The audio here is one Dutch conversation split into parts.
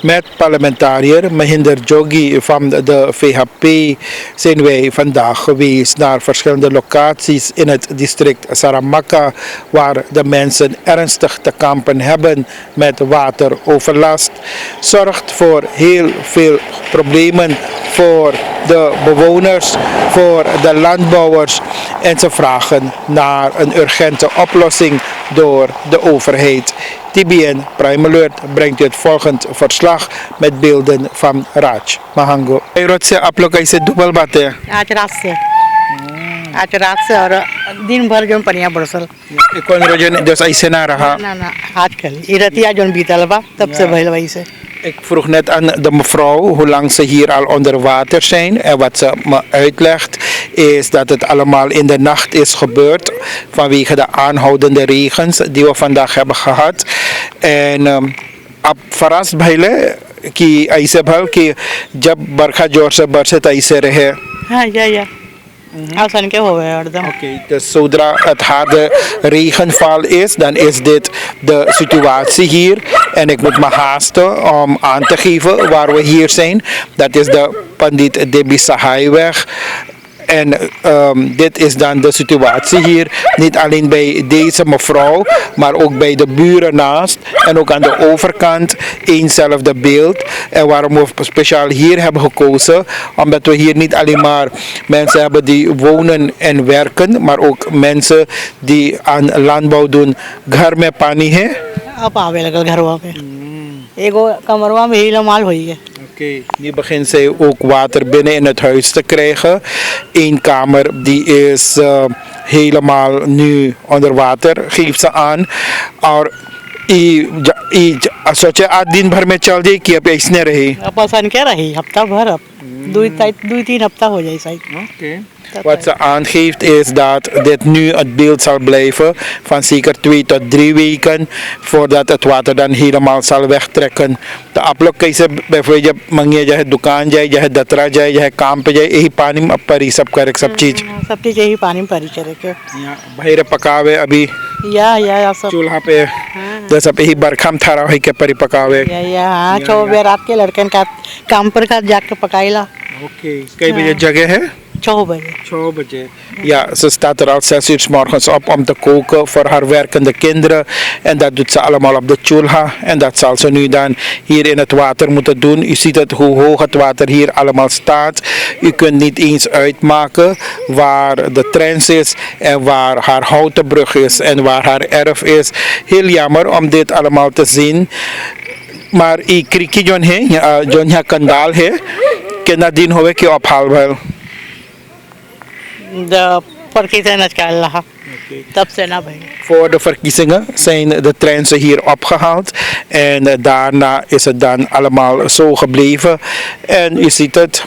Met parlementariër Mahinder Jogi van de VHP zijn wij vandaag geweest naar verschillende locaties in het district Saramacca, waar de mensen ernstig te kampen hebben met wateroverlast. Zorgt voor heel veel problemen voor de bewoners, voor de landbouwers en ze vragen naar een urgente oplossing door de overheid. TBN Prime Alert brengt u het volgend verslag met beelden van Raj Mahango. Rotse आप लोग कैसे डूबल बाटे? आज रात से और दिन भर जो पनिया बरसल कौन रोजन जस ऐसे ना रहा? ना आजकल इरतिया जो बीतल बा तब से भइल वही से. Ik vroeg net aan de mevrouw hoe lang ze hier al onder water zijn. En wat ze me uitlegt is dat het allemaal in de nacht is gebeurd. Vanwege de aanhoudende regens die we vandaag hebben gehad. En आप फराज भइले कि ऐसे भल कि जब बरखा जोर से बरसे तो ऐसे रहे. हाँ या Alsan ke hoor एकदम. Oké, dus zodra het harde regenval is, dan is dit de situatie hier. En ik moet me haasten om aan te geven waar we hier zijn. Dat is de Pandit Debi Sahaiweg. En dit is dan de situatie hier, niet alleen bij deze mevrouw, maar ook bij de buren naast en ook aan de overkant eenzelfde beeld. En waarom we speciaal hier hebben gekozen, omdat we hier niet alleen maar mensen hebben die wonen en werken, maar ook mensen die aan landbouw doen. Ghar mein pani hai? अब आवे लगल घरवा पे एगो कमरवा में helemaal होई है. Oké, nu begint zij ook water binnen in het huis te krijgen. Eén kamer die is helemaal nu onder water, geeft ze aan. और सोचे आज दिन भर में चल जाए कि अब ऐसने रहे. अब आसान क्या रही हफ्ता भर अब 2-3 हफ्ता हो जाए शायद. Oké. Wat ze aangeeft is dat dit nu het beeld zal blijven van zeker 2 tot 3 weken voordat het water dan helemaal zal wegtrekken. तो आप लोग कैसे जब मंगे जाए दुकान जाए चाहे दतरा जाए चाहे काम पे जाए यही पानी में परी सब करे सब चीज यही पानी में परी करे के बाहर पकावे अभी या सब चूल्हा पे तो सब यही बरखा में थारा है के परी पकावे या हाँ 6 बजे रात के लड़कन का काम पर का जाके पकाईला. Oké, kijk bij जगह है 6 bije. 6 bije. Ja, ze staat er al 6 uur 's morgens op om te koken voor haar werkende kinderen. En dat doet ze allemaal op de chulha. En dat zal ze nu dan hier in het water moeten doen. U ziet het, hoe hoog het water hier allemaal staat. U kunt niet eens uitmaken waar de trens is en waar haar houten brug is en waar haar erf is. Heel jammer om dit allemaal te zien. Maar ik kriki John hier kandaal he. Que nadien howe ki ophaal bhal. De verkiezingen rहा तब से ना भाई. Voor de verkiezingen zijn de treinen hier opgehaald en daarna is het dan allemaal zo gebleven. En u ziet het,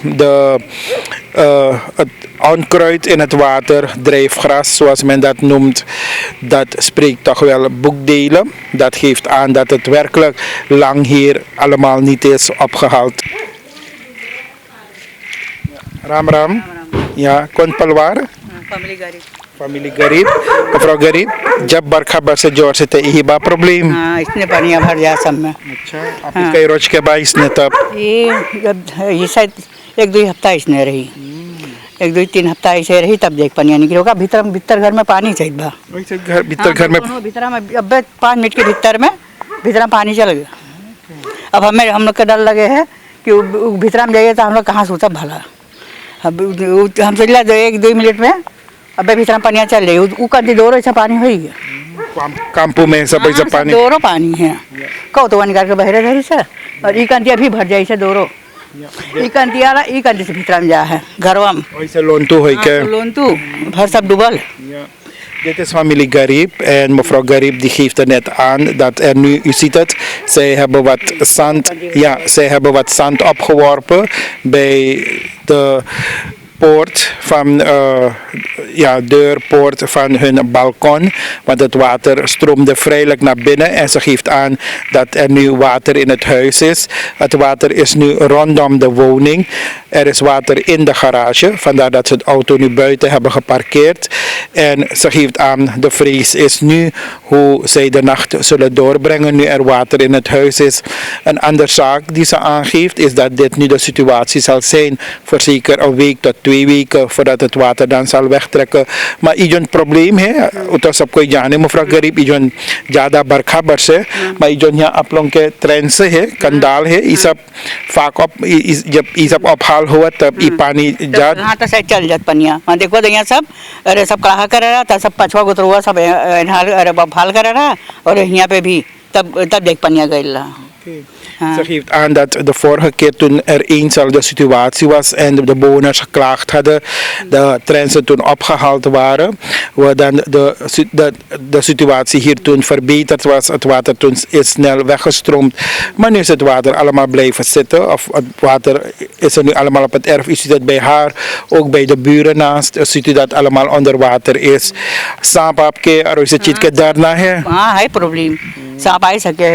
het onkruid in het water, drijfgras zoals men dat noemt, dat spreekt toch wel boekdelen. Dat geeft aan dat het werkelijk lang hier allemaal niet is opgehaald. Ram Ram. Ja, कौन परिवार? फैमिली गरीब. मफरो गरीब. जब बरखा बरसे जोर से तो यही बा प्रॉब्लम. हाँ इसने पानी भर जाए सब में. अच्छा. आपकी कई रोज के बाद इसने तब. ये शायद 1-2 हफ्ता इसने रही. 1-2-3 हफ्ता ऐसे रही तब देख पानी निकले होगा. भीतर घर में पानी चाहिए बा. भीतर घर में. भीतर में अब 5 मिनट के भीतर में पानी चल गया. अब हम लोग का डर लगे है कि भीतर में जाइए तो हम लोग कहाँ सोचा भला. अब हम सोच ला 1-2 मिनट में अब भीतर पानी चल रही ऊपर दोरो ऐसा पानी हो गया. कांपू में सब ऐसा पानी. दोरो पानी है. कहो तो निकाल के बहरे धरी से और ई कंतिया भी भर जाए से दोरो. ई कंती से भीतर में जा है घरवा में. ऐसे लोंतू होई के. लोंतू भर सब डूबल. Dit is familie Garib en mevrouw Garib die geeft er net aan dat er nu, u ziet het, zij hebben wat zand opgeworpen bij de poort van, deurpoort van hun balkon. Want het water stroomde vrijelijk naar binnen en ze geeft aan dat er nu water in het huis is. Het water is nu rondom de woning. Er is water in de garage, vandaar dat ze de auto nu buiten hebben geparkeerd. En ze geeft aan, de vrees is nu hoe zij de nacht zullen doorbrengen nu er water in het huis is. Een andere zaak die ze aangeeft is dat dit nu de situatie zal zijn voor zeker een week tot 2 weken voordat het water dan zal wegtrekken. Maar ijon probleem है, utos आप कोई जाने मुफरा गरीब ijon ज़्यादा बरखा बरसे, maar ijon यहाँ आप लोगों के ट्रेन से है, कंडाल है, ये सब फाक op, जब ये सब ophaal हुआ तब ये पानी जा हाँ तो शायद चल जात पनिया वहाँ देखो तो यहाँ सब अरे सब कहा कर रहा था सब पछवा गुतरुआ सब अरे भाल कर रहा और यहाँ पे भी तब देख पनिया गई ला Ze geeft aan dat de vorige keer toen er eenzelfde situatie was en de bewoners geklaagd hadden, de trensen toen opgehaald waren, waar dan de situatie hier toen verbeterd was. Het water toen is snel weggestroomd, maar nu is het water allemaal blijven zitten. Of het water is er nu allemaal op het erf. U ziet het bij haar, ook bij de buren naast, ziet u dat allemaal onder water is. Saap आपके और उसे चीज के डरना है. हाँ है प्रॉब्लम सांप आ ही सके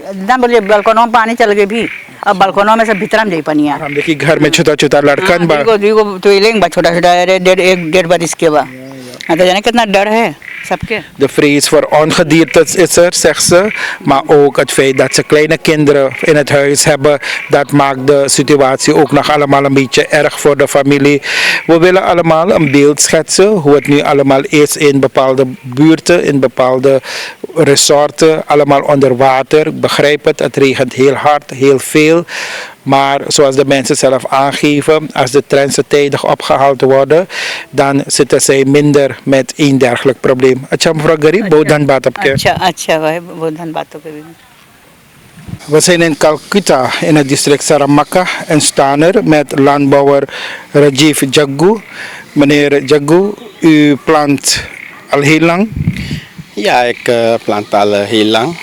एकदम बोले बालकोनों में पानी चल गए भी अब बालकोनों में सब भीतर में जाई पनिया हम देखिए घर में छोटा छोटा लड़कन बा देखो तो ये लेंगे छोटा छोटा अरे डेढ़ बार इसके बाद हाँ तो जाने कितना डर है सबके De vrees voor ongedierte is er, zegt ze. Maar ook het feit dat ze kleine kinderen in het huis hebben. Dat maakt de situatie ook nog allemaal een beetje erg voor de familie. We willen allemaal een beeld schetsen hoe het nu allemaal is in bepaalde buurten, in bepaalde resorten. Allemaal onder water. Ik begrijp het, het regent heel hard, heel veel. Maar zoals de mensen zelf aangeven, als de trensen tijdig opgehaald worden, dan zitten zij minder met een dergelijk probleem. अच्छा mevrouw Garib, बहुत धन्यवाद आपके. अच्छा भाई बहुत धन्यवाद तो कभी We zijn in Calcutta in het district Saramacca en staan er met landbouwer Rajiv Jaggu. Meneer Jaggu, u plant al heel lang. Ja, ik plant al heel lang.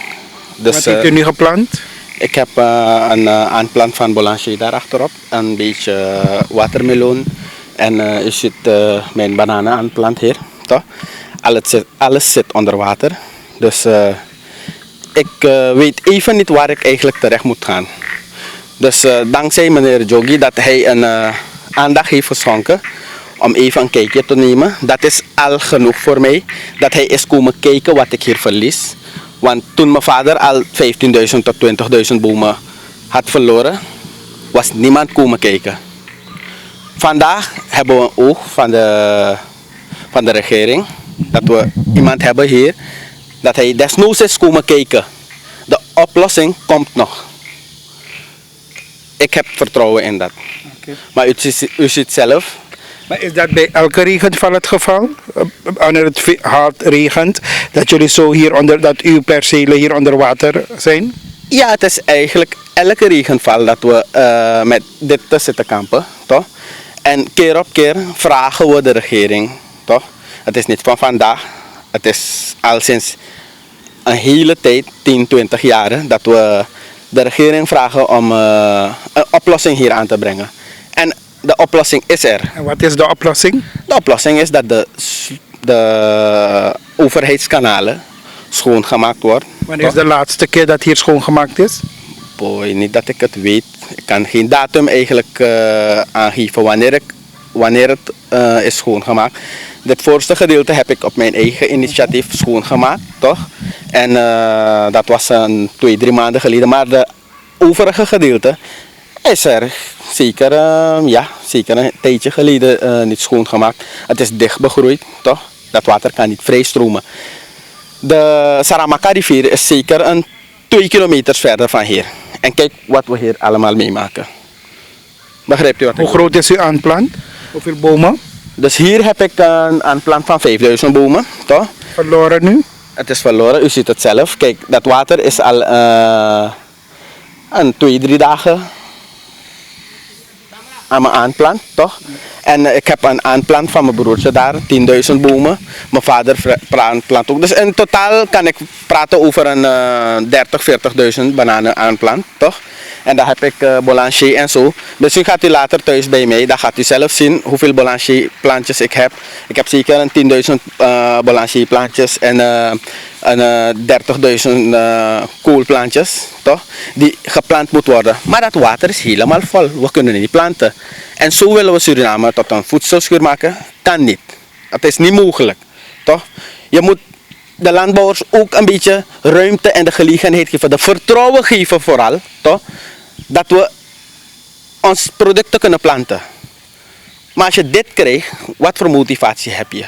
Dus, Wat heeft u nu geplant? ik heb een aanplant van Boulanger daar achterop. Een beetje watermeloen. En u ziet mijn bananen aanplant hier. Toch? Alles zit onder water. Dus ik weet even niet waar ik eigenlijk terecht moet gaan. Dus dankzij meneer Jogi dat hij een aandacht heeft geschonken om even een kijkje te nemen. Dat is al genoeg voor mij. Dat hij is komen kijken wat ik hier verlies. Want toen mijn vader al 15.000 tot 20.000 bomen had verloren, was niemand komen kijken. Vandaag hebben we een oog van de regering. Dat we iemand hebben hier. Dat hij desnoods is komen kijken. De oplossing komt nog. Ik heb vertrouwen in dat. Okay. Maar u ziet zelf. Maar is dat bij elke regenval het geval? Wanneer het hard regent, dat jullie zo hier onder, dat uw percelen hier onder water zijn? Ja, het is eigenlijk elke regenval dat we met dit te zitten kampen, toch? En keer op keer vragen we de regering, toch? Het is niet van vandaag. Het is al sinds een hele tijd, 10, 20 jaar, dat we de regering vragen om een oplossing hier aan te brengen. En de oplossing is er. En wat is de oplossing? De oplossing is dat de overheidskanalen schoongemaakt worden. Wanneer is de laatste keer dat hier schoongemaakt is? Boy, niet dat ik het weet. Ik kan geen datum eigenlijk aangeven wanneer het is schoongemaakt. Dit voorste gedeelte heb ik op mijn eigen initiatief schoongemaakt, toch? En dat was 2-3 maanden geleden. Maar de overige gedeelte is er zeker, zeker een tijdje geleden niet schoongemaakt. Het is dicht begroeid, toch? Dat water kan niet vrijstromen. De Saramacca rivier is zeker 2 kilometer verder van hier. En kijk wat we hier allemaal meemaken. Begrijpt u wat? Hoe groot is uw aanplant? Hoeveel bomen? Dus hier heb ik een aanplant van 5000 bomen, toch? Verloren nu? Het is verloren, u ziet het zelf. Kijk, dat water is al 2-3 dagen aan mijn aanplant, toch? En ik heb een aanplant van mijn broertje daar, 10.000 bomen. Mijn vader plant ook. Dus in totaal kan ik praten over een 30.000, 40.000 bananen aanplant, toch? En daar heb ik Boulanger en zo. Misschien gaat u later thuis bij mij. Dan gaat u zelf zien hoeveel Boulanger plantjes ik heb. Ik heb zeker een 10.000 Boulanger plantjes en 30.000 koolplantjes. Toch? Die geplant moet worden. Maar dat water is helemaal vol. We kunnen niet planten. En zo willen we Suriname tot een voedselschuur maken. Kan niet. Dat is niet mogelijk. Toch? Je moet de landbouwers ook een beetje ruimte en de gelegenheid geven. De vertrouwen geven vooral. Toch? Dat we ons producten kunnen planten. Maar als je dit krijgt, wat voor motivatie heb je?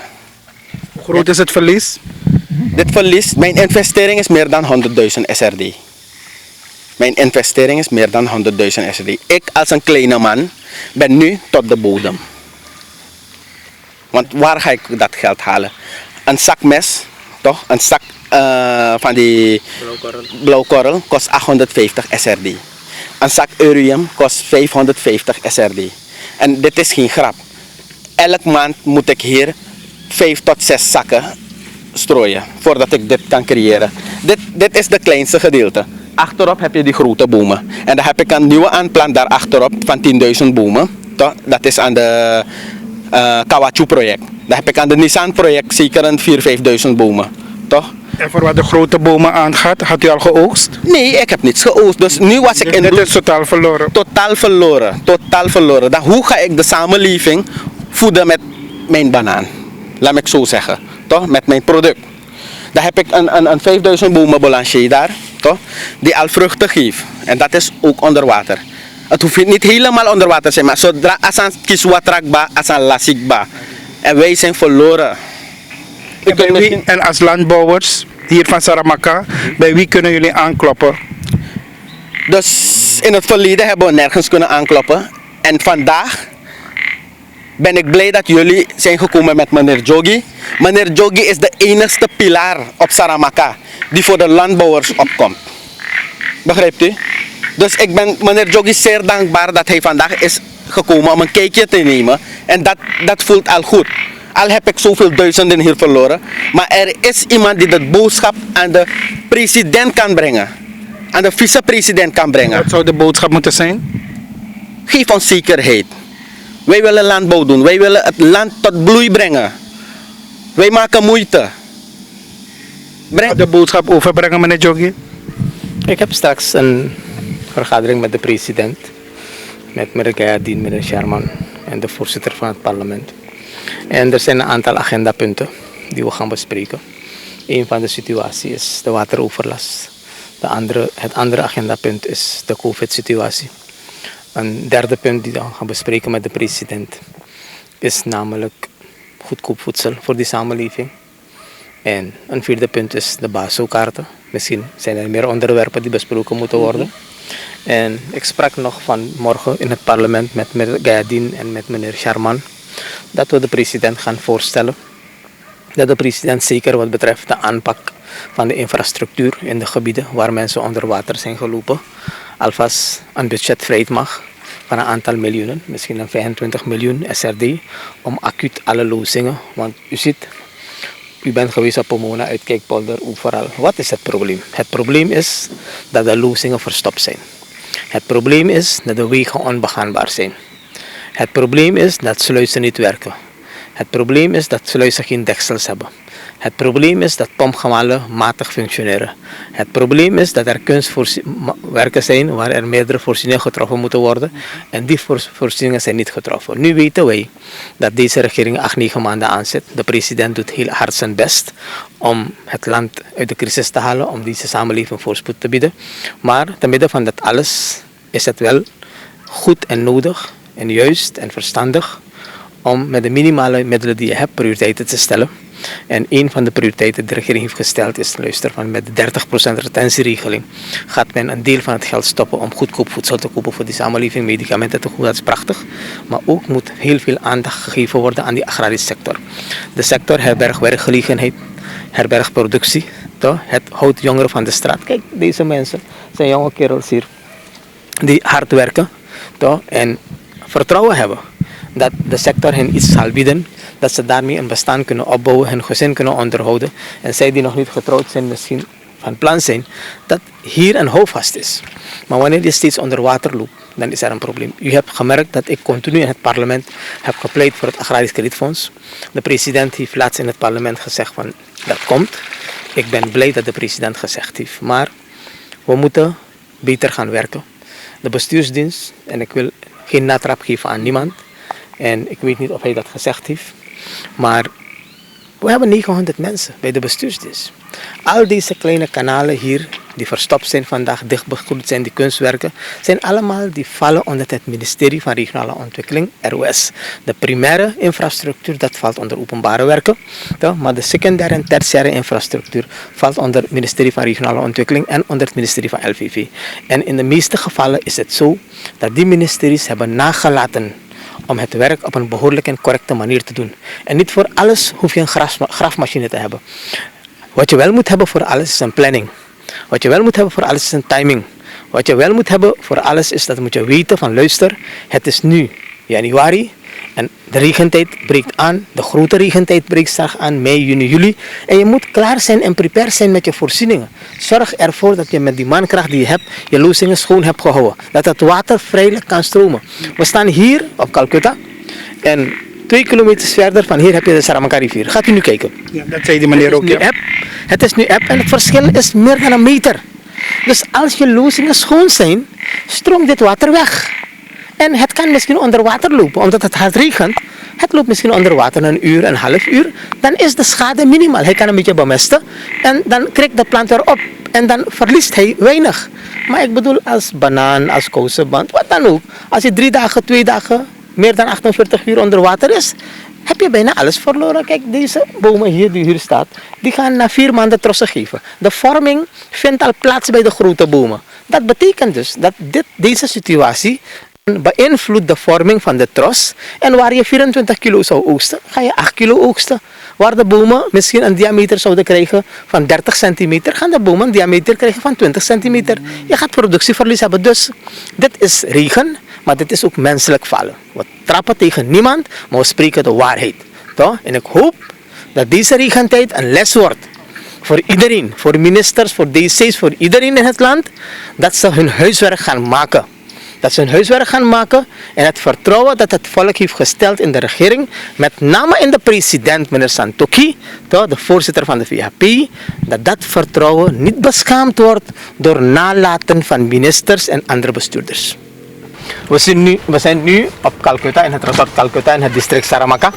Hoe groot is het verlies? Dit verlies, mijn investering is meer dan 100.000 SRD. Mijn investering is meer dan 100.000 SRD. Ik als een kleine man ben nu tot de bodem. Want waar ga ik dat geld halen? Een zak mes, toch? Een zak van die blauwkorrel kost 850 SRD. Een zak Eurium kost 550 SRD. En dit is geen grap. Elk maand moet ik hier 5 tot 6 zakken strooien voordat ik dit kan creëren. Dit is de kleinste gedeelte. Achterop heb je die grote bomen. En dan heb ik een nieuwe aanplant daar achterop van 10.000 bomen. Toch? Dat is aan de Kawachu-project. Dan heb ik aan de Nissan-project zeker een 4.000-5.000 bomen. Toch? En voor wat de grote bomen aangaat, had u al geoogst? Nee, ik heb niets geoogst. Dus nu was ik in Het het is totaal verloren. totaal verloren. Totaal verloren. Dan hoe ga ik de samenleving voeden met mijn banaan? Laat me zo zeggen. Toch? Met mijn product. Dan heb ik een 5.000 bomen Boulanger daar. Toch? Die al vruchten geeft. En dat is ook onder water. Het hoeft niet helemaal onder water te zijn. Maar zodra asan kiswatrakba, asan lasikba. En wij zijn verloren. En als landbouwers hier van Saramaka, bij wie kunnen jullie aankloppen? Dus in het verleden hebben we nergens kunnen aankloppen. En vandaag ben ik blij dat jullie zijn gekomen met meneer Jogi. Meneer Jogi is de enigste pilaar op Saramaka die voor de landbouwers opkomt. Begrijpt u? Dus ik ben meneer Jogi zeer dankbaar dat hij vandaag is gekomen om een kijkje te nemen. En dat voelt al goed. Al heb ik zoveel duizenden hier verloren. Maar er is iemand die de boodschap aan de president kan brengen. Aan de vicepresident kan brengen. Wat zou de boodschap moeten zijn? Geef ons zekerheid. Wij willen landbouw doen. Wij willen het land tot bloei brengen. Wij maken moeite. De boodschap overbrengen, meneer Jogi? Ik heb straks een vergadering met de president, met meneer Gayadien, meneer Sherman en de voorzitter van het parlement. En er zijn een aantal agendapunten die we gaan bespreken. Een van de situaties is de wateroverlast. Het andere agendapunt is de COVID-situatie. Een derde punt die we gaan bespreken met de president is namelijk goedkoop voedsel voor die samenleving. En een vierde punt is de BASO-kaarten. Misschien zijn er meer onderwerpen die besproken moeten worden. En ik sprak nog vanmorgen in het parlement met meneer Gayadien en met meneer Sharman dat we de president gaan voorstellen. Dat de president zeker wat betreft de aanpak van de infrastructuur in de gebieden waar mensen onder water zijn gelopen, alvast een budget vrij mag van een aantal miljoenen, misschien een 25 miljoen SRD, om acuut alle lozingen. Want u ziet, u bent geweest op Pomona, uit Kijkpolder, overal. Wat is het probleem? Het probleem is dat de lozingen verstopt zijn. Het probleem is dat de wegen onbegaanbaar zijn. Het probleem is dat sluizen niet werken. Het probleem is dat sluizen geen deksels hebben. Het probleem is dat pompgemalen matig functioneren. Het probleem is dat er kunstwerken zijn waar er meerdere voorzieningen getroffen moeten worden. En die voorzieningen zijn niet getroffen. Nu weten wij dat deze regering 8-9 maanden aanzet. De president doet heel hard zijn best om het land uit de crisis te halen. Om deze samenleving voorspoed te bieden. Maar te midden van dat alles is het wel goed en nodig en juist en verstandig om met de minimale middelen die je hebt prioriteiten te stellen. En een van de prioriteiten die de regering heeft gesteld is, luister, van met de 30% retentieregeling gaat men een deel van het geld stoppen om goedkoop voedsel te kopen voor die samenleving, medicamenten te kopen, dat is prachtig. Maar ook moet heel veel aandacht gegeven worden aan die agrarische sector. De sector herbergt werkgelegenheid, herbergt productie, toch? Het houdt jongeren van de straat. Kijk, deze mensen zijn jonge kerels hier die hard werken, toch? En vertrouwen hebben dat de sector hen iets zal bieden, dat ze daarmee een bestaan kunnen opbouwen, hun gezin kunnen onderhouden. En zij die nog niet getrouwd zijn, misschien van plan zijn, dat hier een houvast is. Maar wanneer je steeds onder water loopt, dan is er een probleem. U hebt gemerkt dat ik continu in het parlement heb gepleit voor het Agrarisch Kredietfonds. De president heeft laatst in het parlement gezegd van dat komt. Ik ben blij dat de president gezegd heeft. Maar we moeten beter gaan werken. De bestuursdienst, en ik wil geen natrap geven aan niemand. En ik weet niet of hij dat gezegd heeft. Maar we hebben 900 mensen bij de bestuursdienst. Al deze kleine kanalen hier, die verstopt zijn vandaag, dichtbegroeid zijn, die kunstwerken, zijn allemaal die vallen onder het ministerie van Regionale Ontwikkeling, ROS. De primaire infrastructuur, dat valt onder openbare werken. Maar de secundaire en tertiaire infrastructuur valt onder het ministerie van Regionale Ontwikkeling en onder het ministerie van LVV. En in de meeste gevallen is het zo dat die ministeries hebben nagelaten om het werk op een behoorlijke en correcte manier te doen. En niet voor alles hoef je een graafmachine te hebben. Wat je wel moet hebben voor alles is een planning. Wat je wel moet hebben voor alles is een timing. Wat je wel moet hebben voor alles is dat moet je weten van luister, het is nu januari en de regentijd breekt aan, de grote regentijd breekt straks aan, mei, juni, juli. En je moet klaar zijn en prepared zijn met je voorzieningen. Zorg ervoor dat je met die mankracht die je hebt, je lozingen schoon hebt gehouden. Dat het water vrijelijk kan stromen. We staan hier op Calcutta en 2 kilometer verder van hier heb je de Saramaka rivier. Gaat u nu kijken. Ja, dat zei die meneer ook. Ja. Het is nu app en het verschil is meer dan een meter. Dus als je lozingen schoon zijn, stroomt dit water weg. En het kan misschien onder water lopen, omdat het hard regent. Het loopt misschien onder water een uur, een half uur. Dan is de schade minimaal. Hij kan een beetje bemesten en dan krijgt de plant weer op. En dan verliest hij weinig. Maar ik bedoel als banaan, als kousenband, wat dan ook. Als je 3 dagen, 2 dagen, meer dan 48 uur onder water is, heb je bijna alles verloren. Kijk, deze bomen hier die hier staat, die gaan na 4 maanden trossen geven. De vorming vindt al plaats bij de grote bomen. Dat betekent dus dat deze situatie beïnvloedt de vorming van de tros. En waar je 24 kilo zou oogsten, ga je 8 kilo oogsten. Waar de bomen misschien een diameter zouden krijgen van 30 centimeter, gaan de bomen een diameter krijgen van 20 centimeter. Je gaat productieverlies hebben. Dus dit is regen, maar dit is ook menselijk vallen. We trappen tegen niemand, maar we spreken de waarheid. Toch? En ik hoop dat deze regentijd een les wordt voor iedereen, voor ministers, voor DC's, voor iedereen in het land, dat ze hun huiswerk gaan maken. Dat ze hun huiswerk gaan maken en het vertrouwen dat het volk heeft gesteld in de regering, met name in de president, meneer Santokhi, de voorzitter van de VHP, dat dat vertrouwen niet beschaamd wordt door nalaten van ministers en andere bestuurders. We zijn nu op Calcutta, in het resort Calcutta, in het district Saramaka.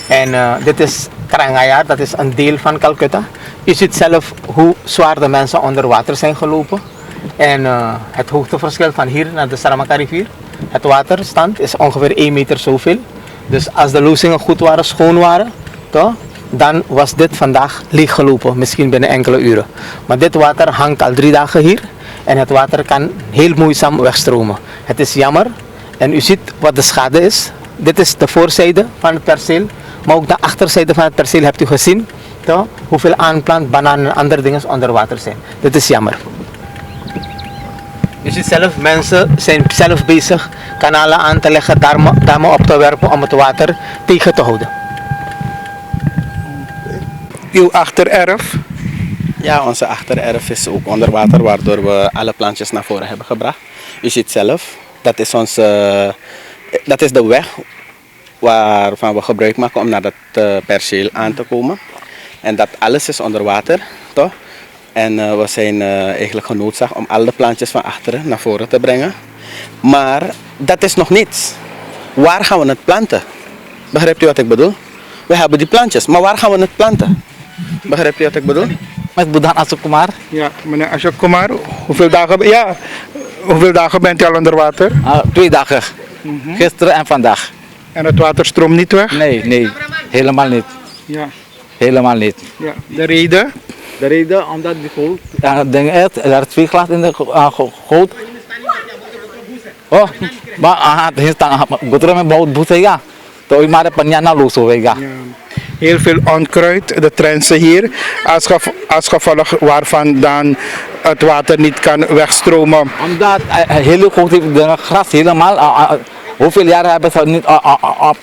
En dit is Krangaya, dat is een deel van Calcutta. Je ziet zelf hoe zwaar de mensen onder water zijn gelopen. En het hoogteverschil van hier naar de Saramaka rivier, het waterstand is ongeveer 1 meter zoveel. Dus als de lozingen goed waren, schoon waren, toch, dan was dit vandaag leeggelopen, misschien binnen enkele uren. Maar dit water hangt al 3 dagen hier en het water kan heel moeizaam wegstromen. Het is jammer en u ziet wat de schade is. Dit is de voorzijde van het perceel, maar ook de achterzijde van het perceel hebt u gezien. Toch, hoeveel aanplant, bananen en andere dingen onder water zijn. Dit is jammer. Je ziet zelf, mensen zijn zelf bezig kanalen aan te leggen, dammen op te werpen om het water tegen te houden. Uw achtererf? Ja, onze achtererf is ook onder water, waardoor we alle plantjes naar voren hebben gebracht. Je ziet zelf, dat is de weg waarvan we gebruik maken om naar dat perceel aan te komen. En dat alles is onder water, toch? En we zijn eigenlijk genoodzaakt om alle plantjes van achteren naar voren te brengen. Maar dat is nog niets. Waar gaan we het planten? Begrijpt u wat ik bedoel? We hebben die plantjes, maar waar gaan we het planten? Begrijpt u wat ik bedoel? Met Boeddha Ashok Kumar. Ja, meneer Ashok Kumar, hoeveel dagen bent u al onder water? 2 dagen. Gisteren en vandaag. En het water stroomt niet weg? Nee, helemaal niet. Ja. Helemaal niet. Ja. De reden? De reden omdat die goot, er is 2 glas in de goot. Oh, maar het is met bouwt boetega. Toen maar de panjana loosovega. Heel veel onkruid, de trensen hier, als gevolg waarvan dan het water niet kan wegstromen. Omdat hele goot heeft de gras helemaal, hoeveel jaren hebben ze niet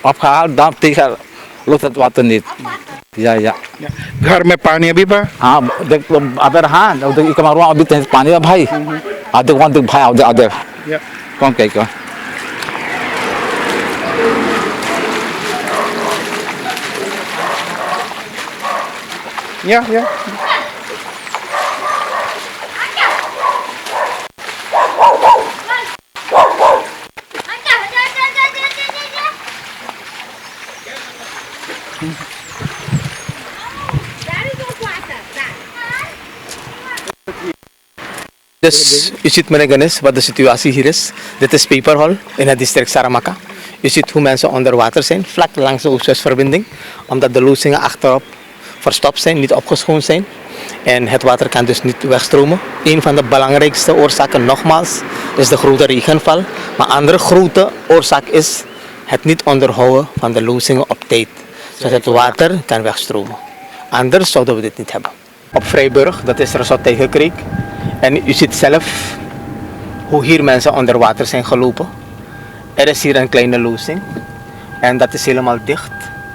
opgehaald, dan tegen loopt het water niet. या या घर में पानी अभी बा? हाँ देख अदर हाँ देख इक मारो अभी तेज पानी है भाई आधे कौन देख भाई आधे आधे या कौन क्या या Dus je ziet meneer Ganes wat de situatie hier is. Dit is Paper Hall in het district Saramaka. Je ziet hoe mensen onder water zijn, vlak langs de Oost-West-verbinding. Omdat de loosingen achterop verstopt zijn, niet opgeschoond zijn. En het water kan dus niet wegstromen. Een van de belangrijkste oorzaken, nogmaals, is de grote regenval. Maar een andere grote oorzaak is het niet onderhouden van de loosingen op tijd. Zodat het water kan wegstromen. Anders zouden we dit niet hebben. Op Vrijburg, dat is Resort Creek. En u ziet zelf hoe hier mensen onder water zijn gelopen. Er is hier een kleine loosing. En dat is helemaal dicht,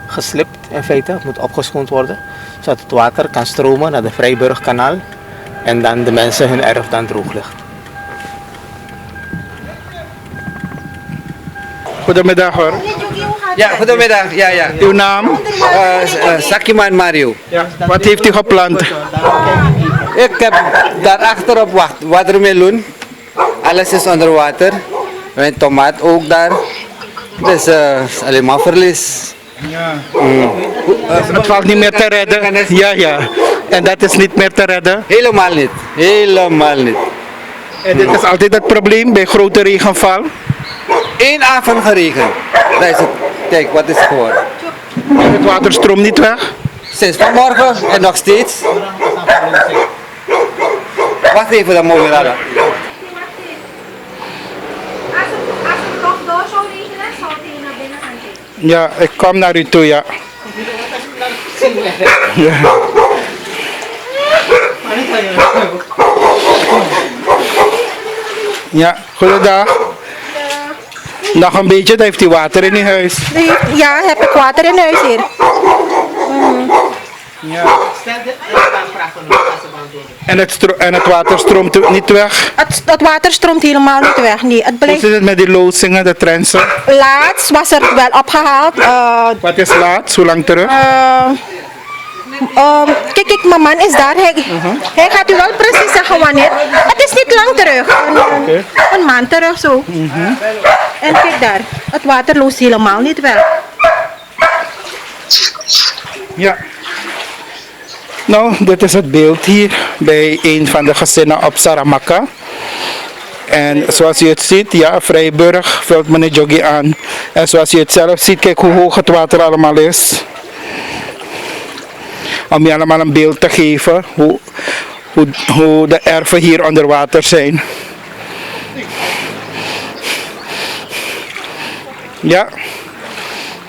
geslipt in feite. Het moet opgeschoond worden. Zodat het water kan stromen naar de Vrijburgkanaal. En dan de mensen hun erf dan droog ligt. Goedemiddag hoor. Ja, goedemiddag. Ja, ja. Uw naam? Sakiman Mario. Ja. Wat heeft u geplant? Ik heb daar achterop watermeloen. Alles is onder water. Mijn tomaat ook daar. Dus alleen maar verlies. Het valt niet meer te redden. Ja. En dat is niet meer te redden. Helemaal niet. Helemaal niet. En dit is altijd het probleem bij grote regenval. Eén avond geregend. Dat is het. Kijk, wat is het geworden. En het water stroomt niet weg. Sinds vanmorgen en nog steeds. Wacht even, dan mogen we raden. Als het nog door zou regenen, zou hij naar binnen gaan kijken. Ja, ik kom naar u toe, ja. Ja, goedendag. Nog een beetje, dan heeft u water in uw huis. Ja, heb ik water in huis hier. En het water stroomt niet weg. Het water stroomt helemaal niet weg. Nee, het Hoe blijft. zit het met die loosingen, de trensen? Laatst was er wel opgehaald. Wat is laat? Hoe lang terug? Kijk, mijn man is daar. Hij gaat u wel precies zeggen wanneer. Het is niet lang terug. Een maand terug zo. En kijk daar. Het water loost helemaal niet weg. Ja. Nou, dit is het beeld hier bij een van de gezinnen op Saramaka. En zoals u het ziet, ja, Vrijburg vult meneer Joggi aan. En zoals u het zelf ziet, kijk hoe hoog het water allemaal is. Om je allemaal een beeld te geven hoe de erven hier onder water zijn. Ja.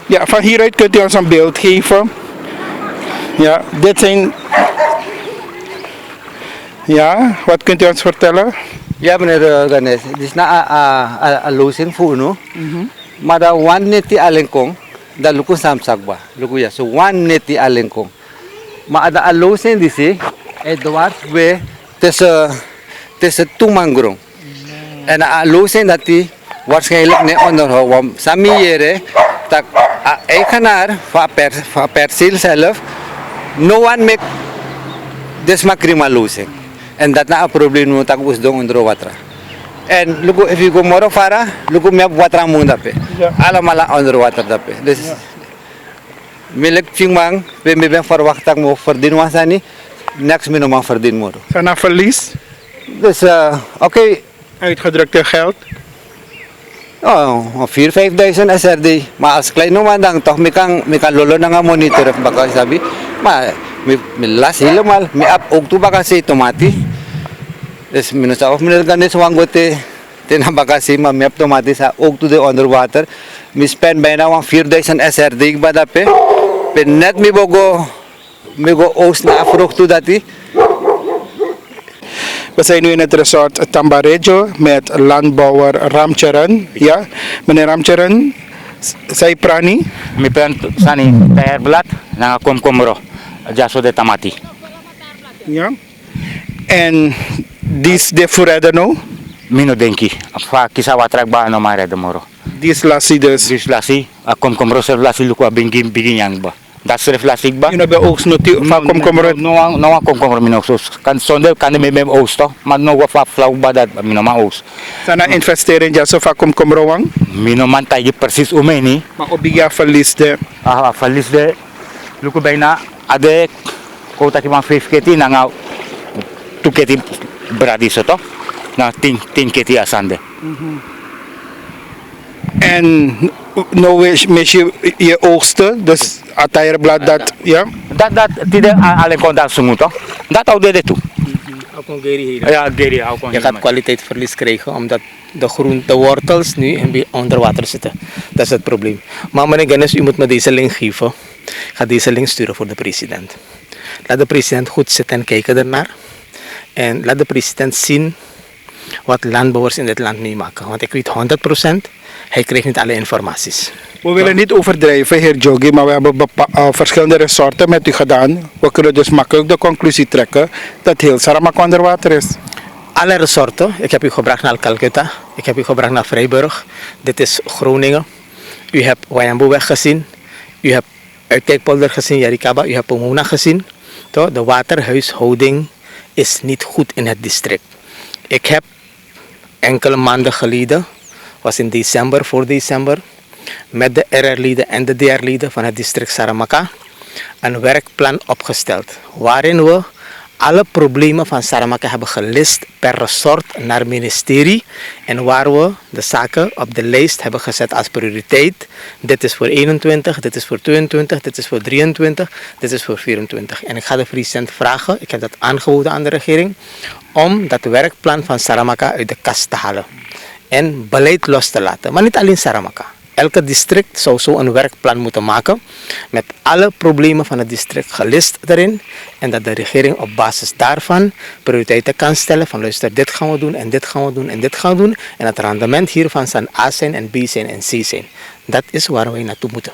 Ja, van hieruit kunt u ons een beeld geven. Ja, dit zijn... Ja, wat kunt u ons vertellen? Ja, meneer Ganes. Dit is na een losing voor nu. Maar dat one neti alengkong, dat luku samsakba. Luku ya, so one neti alengkong. Maar ada een losing die ze, het dwars bij tussen twee mangrong. En een losing dat die waarschijnlijk niet onderhouden. Want sami jere, dat eigenaar van perceel zelf, no one make desmakrima losing. En dat na een probleem moet tak usdong onder water. En lugu if you go moro fara, lugu me water mo dape. Allemaal onder water dape. Dus milik chingmang, ben verwacht mo verdien wasani, next minimum verdien mo. Sana verlies, Dus oké. uitgedrukte geld. Oh, 4-5,000 SRD. Maar als klein naman lang, toch may kang lolo na nga monitor baka sabi. May last helemaal, may up og to baka si tomati. Dus minus of minus ganis wanggote tinabaka si may up tomati sa og to the underwater. Mi spend bijna 4,000 SRD ba dape. Net mi go os na afrok to dati. We zijn nu in het resort Tambarejo met landbouwer Ramcharan. Ja, meneer Ramcharan, Say prani? Mi pen sani tayar belat nanga komkomro. Jaso de tamati. Ja. En this de fureda no? Mino denki. Fa kisa watrak ba no mare de moro. This lassie dus. Dis lasi a komkomro ser lasi luku a bingin yang ba. Dat ser lasik ba. You know, bij oogst no van komkommer. No komkomro mino so kan sonde kan de mem oogst toch. Maar no wa fa flau ba dat mino ma oogst. Sana investeren ja so van komkommer wang. Mino man tayi persis umeni. Maar obiga verlies de. Ah falis de luku bijna ade kota ki man 5 keti nanga 2 keti bradiso toch. Na 10 keti asande. En nou mis je oogsten, dus atayerblad dat, ja? Dat tidak alleen kon dat sungu toch. Dat ook de toe. Ja, geri ook kon. Je gaat kwaliteitsverlies krijgen omdat de wortels nu onder water zitten. Dat is het probleem. Maar meneer Gennis, u moet me deze link geven. Ik ga deze link sturen voor de president. Laat de president goed zitten en kijken ernaar. En laat de president zien wat landbouwers in dit land meemaken. Want ik weet 100%, hij krijgt niet alle informaties. We willen niet overdrijven, heer Jogi, maar we hebben verschillende resorten met u gedaan. We kunnen dus makkelijk de conclusie trekken dat heel Saramaka onder water is. Alle resorten, ik heb u gebracht naar Calcutta, ik heb u gebracht naar Vrijburg. Dit is Groningen. U hebt Wayamboeweg gezien. U hebt Uitkijkpolder gezien, Yarikaba. U hebt Pomona gezien. De waterhuishouding is niet goed in het district. Ik heb enkele maanden geleden, was in december, voor december, met de RR-leden en de DR-leden van het district Saramaka een werkplan opgesteld. Waarin we alle problemen van Saramaka hebben gelist per resort naar ministerie. En waar we de zaken op de lijst hebben gezet als prioriteit. Dit is voor 21, dit is voor 22, dit is voor 23, dit is voor 24. En ik ga de president vragen, ik heb dat aangeboden aan de regering, om dat werkplan van Saramaka uit de kast te halen. En beleid los te laten. Maar niet alleen Saramaka. Elke district zou zo een werkplan moeten maken met alle problemen van het district gelist erin. En dat de regering op basis daarvan prioriteiten kan stellen van luister, dit gaan we doen en dit gaan we doen en dit gaan we doen. En het rendement hiervan zal A zijn en B zijn en C zijn. Dat is waar wij naartoe moeten.